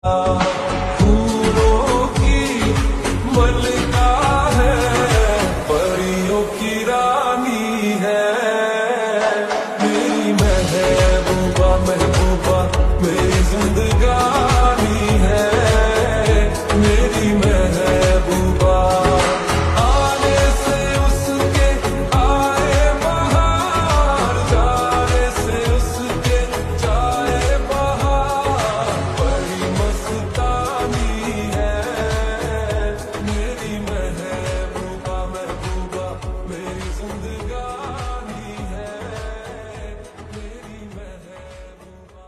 फूलों की मलिका है, परियों की रानी है, मेरी महबूबा महबूबा मेरी जिंदगानी है, मेरी महबूबा। आने से उसके आए बहार, जाने से उसके जाए बहार, बड़ी मस्तानी है, मेरी महबूबा महबूबा मेरी जिंदगानी है, मेरी महबूबा।